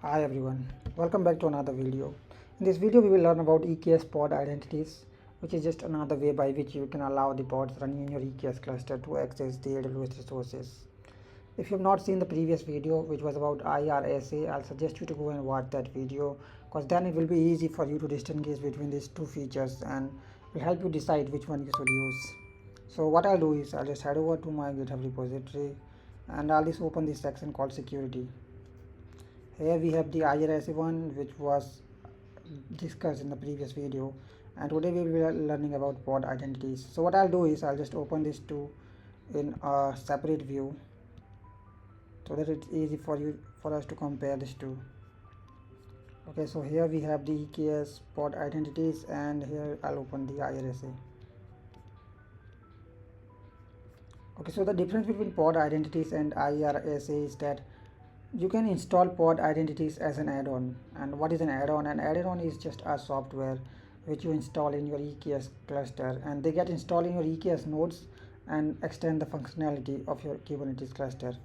Hi everyone, welcome back to another video. In this video we will learn about EKS pod identities, which is just another way by which you can allow the pods running in your EKS cluster to access the AWS resources. If you have not seen the previous video, which was about IRSA, I'll suggest you to go and watch that video, because then it will be easy for you to distinguish between these two features and will help you decide which one you should use. So what I'll do is I'll just head over to my GitHub repository and I'll just open this section called security. Here we have the IRSA one, which was discussed in the previous video, and today we will be learning about pod identities. So what I'll do is I'll just open these two in a separate view so that it's easy for us to compare these two. Okay, so here we have the EKS pod identities, and here I'll open the IRSA. Okay, so the difference between pod identities and IRSA is that you can install pod identities as an add-on. And what is an add-on? An add-on is just a software which you install in your EKS cluster, and they get installed in your EKS nodes and extend the functionality of your Kubernetes cluster.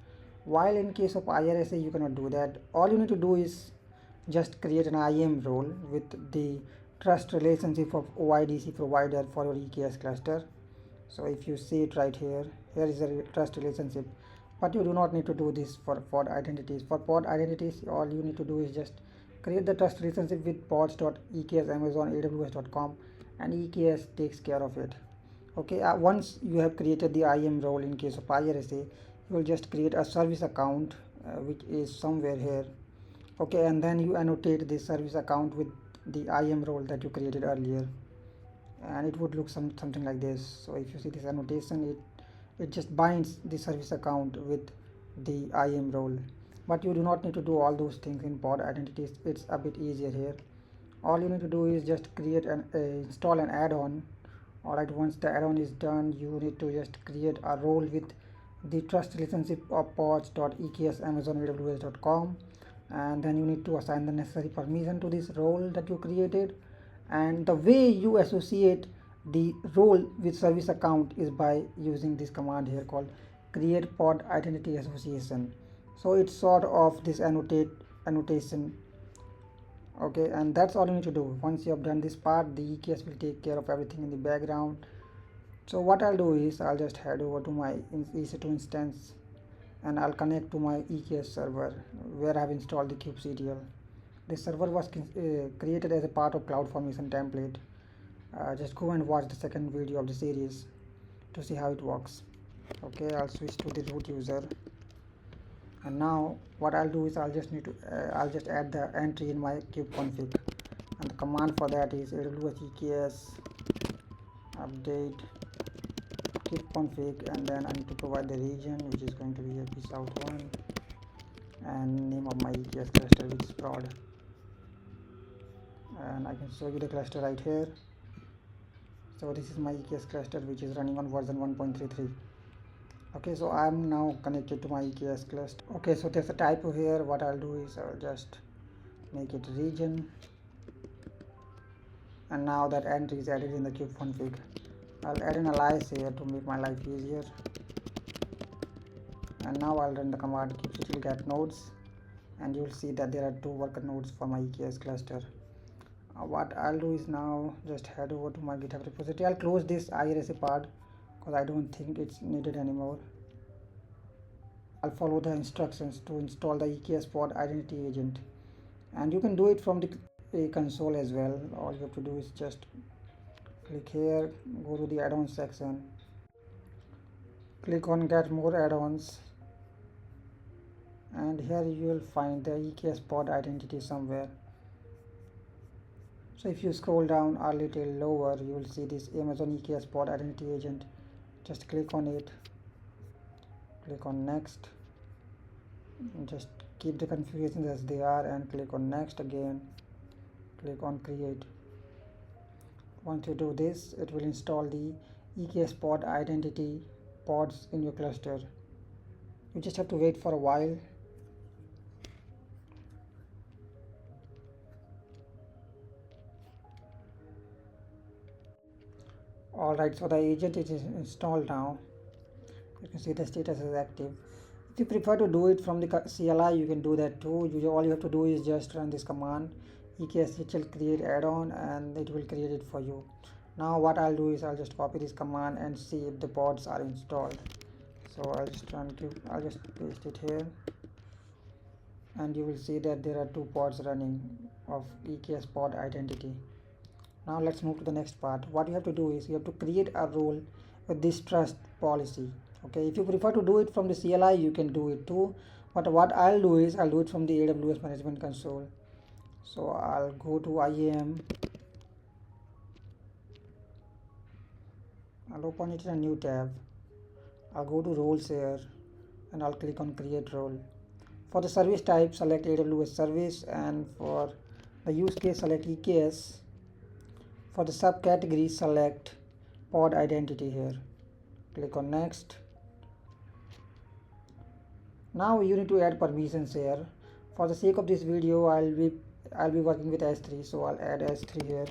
While in case of IRSA you cannot do that. All you need to do is just create an IAM role with the trust relationship of OIDC provider for your EKS cluster. So if you see it right here, here is a trust relationship, but you do not need to do this for pod identities. For pod identities, all you need to do is just create the trust relationship with pods.eksamazon.aws.com, and EKS takes care of it. Okay, once you have created the IAM role in case of IRSA, you will just create a service account which is somewhere here. Okay, and then you annotate this service account with the IAM role that you created earlier, and it would look something like this. So if you see this annotation, it just binds the service account with the IAM role, but you do not need to do all those things in pod identities. It's a bit easier here. All you need to do is just create an install an add-on. Alright, once the add-on is done, you need to just create a role with the trust relationship of pods.eksamazon.aws.com, and then you need to assign the necessary permission to this role that you created. And the way you associate the role with service account is by using this command here called create pod identity association. So it's sort of this annotation. Okay, and that's all you need to do. Once you have done this part, the EKS will take care of everything in the background. So what I'll do is I'll just head over to my EC2 instance and I'll connect to my EKS server where I've installed the kubectl. This server was created as a part of CloudFormation template. Just go and watch the second video of the series to see how it works. Okay, I'll switch to the root user, and now what I'll do is I'll just add the entry in my kubeconfig, and the command for that is AWS EKS update kubeconfig, and then I need to provide the region, which is going to be AP South 1, and name of my EKS cluster, which is prod. And I can show you the cluster right here. So this is my EKS cluster, which is running on version 1.33. Okay, so I'm now connected to my EKS cluster. Okay, so there's a typo here. What I'll do is I'll just make it region, and now that entry is added in the kubeconfig. I'll add an alias here to make my life easier, and now I'll run the command kubectl get nodes, and you'll see that there are 2 worker nodes for my EKS cluster. What I'll do is now just head over to my GitHub repository. I'll close this IRSA part because I don't think it's needed anymore. I'll follow the instructions to install the EKS pod identity agent, and you can do it from the console as well. All you have to do is just click here, go to the add-ons section, click on get more add-ons, and here you will find the EKS pod identity somewhere. So if you scroll down a little lower, you will see this Amazon EKS pod identity agent. Just click on it, click on next, and just keep the configurations as they are, and click on next again, click on create. Once you do this, it will install the EKS pod identity pods in your cluster. You just have to wait for a while. Alright, so the agent is installed now. You can see the status is active. If you prefer to do it from the CLI, you can do that too. All you have to do is just run this command EKS create add-on, and it will create it for you. Now what I'll do is I'll just copy this command and see if the pods are installed. So I'll just paste it here, and you will see that there are 2 pods running of EKS pod identity. Now let's move to the next part. What you have to do is you have to create a role with this trust policy. Okay, if you prefer to do it from the CLI, you can do it too, but what I'll do is I'll do it from the AWS management console. So I'll go to IAM, I'll open it in a new tab, I'll go to roles here, and I'll click on create role. For the service type, select AWS service, and for the use case, select EKS. For the subcategory, select pod identity here, click on next. Now you need to add permissions here. For the sake of this video, I'll be working with S3, so I'll add S3 here.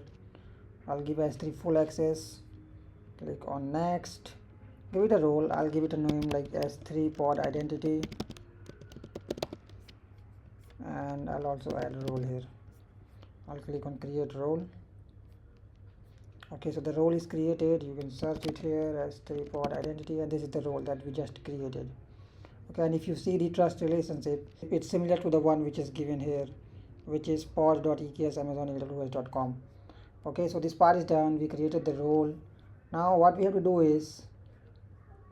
I'll give S3 full access, click on next, give it a role. I'll give it a name like S3 pod identity, and I'll also add a role here. I'll click on create role. Okay, so the role is created. You can search it here as S3 pod identity, and this is the role that we just created. Okay, and if you see the trust relationship, it's similar to the one which is given here, which is pod.eks amazonaws.com. Okay, so this part is done. We created the role. Now what we have to do is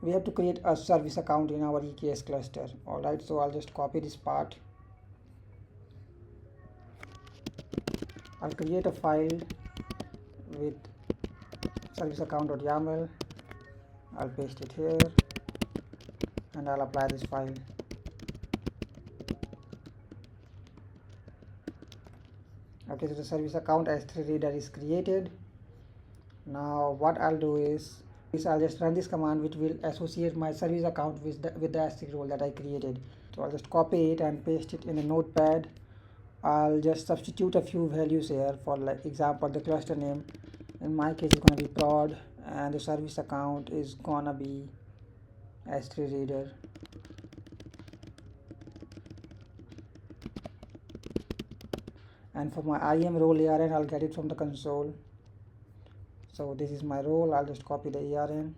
we have to create a service account in our EKS cluster. Alright, so I'll just copy this part. I'll create a file with service account.yaml. I'll paste it here, and I'll apply this file. Okay, so the service account S3 reader is created. Now what I'll do is I'll just run this command, which will associate my service account with the S3 role that I created. So I'll just copy it and paste it in a notepad. I'll just substitute a few values here. For like example, the cluster name in my case is going to be prod, and the service account is gonna be S3 reader. And for my IAM role ARN, I'll get it from the console. So this is my role. I'll just copy the ARN,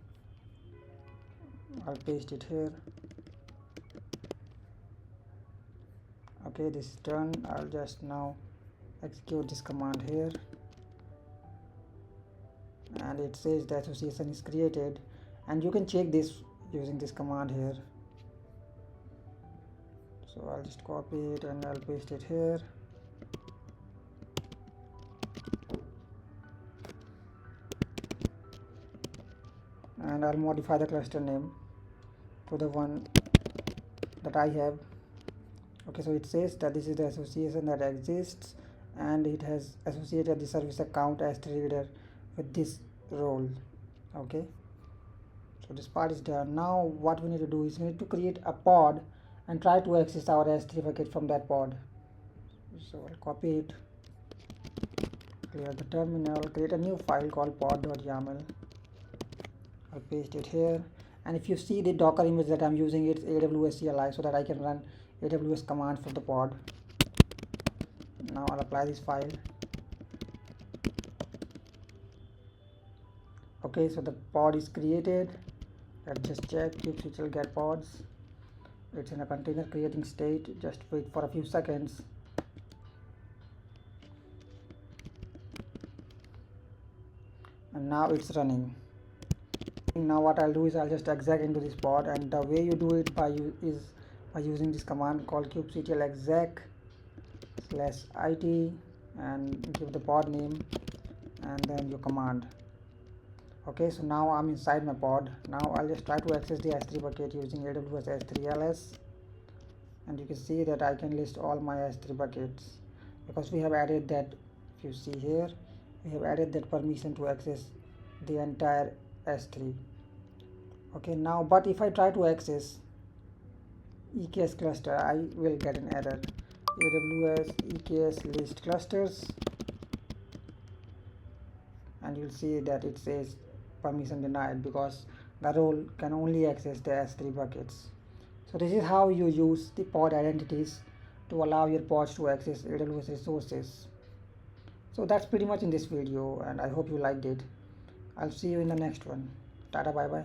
I'll paste it here. Okay, this is done. I'll just now execute this command here, and it says the association is created, and you can check this using this command here. So I'll just copy it and I'll paste it here. And I'll modify the cluster name to the one that I have. Okay, so it says that this is the association that exists, and it has associated the service account S3 reader with this role. Okay, so this part is done. Now what we need to do is we need to create a pod and try to access our S3 bucket from that pod. So I'll copy it, clear the terminal, create a new file called pod.yaml. I'll paste it here, and if you see the Docker image that I'm using, it's AWS CLI, so that I can run AWS commands for the pod. Now I'll apply this file. Okay, so the pod is created. Let's just check kubectl get pods. It's in a container creating state. Just wait for a few seconds. And now it's running. Now what I'll do is I'll just exec into this pod, and the way you do it is by using this command called kubectl exec /it, and give the pod name and then your command. Okay, so now I'm inside my pod. Now I'll just try to access the S3 bucket using AWS S3ls, and you can see that I can list all my S3 buckets because we have added that. If you see here, we have added that permission to access the entire S3. Okay, now but if I try to access EKS cluster, I will get an error. AWS EKS list clusters, and you'll see that it says permission denied because the role can only access the S3 buckets. So this is how you use the pod identities to allow your pods to access AWS resources. So that's pretty much in this video, and I hope you liked it. I'll see you in the next one. Tata, bye bye.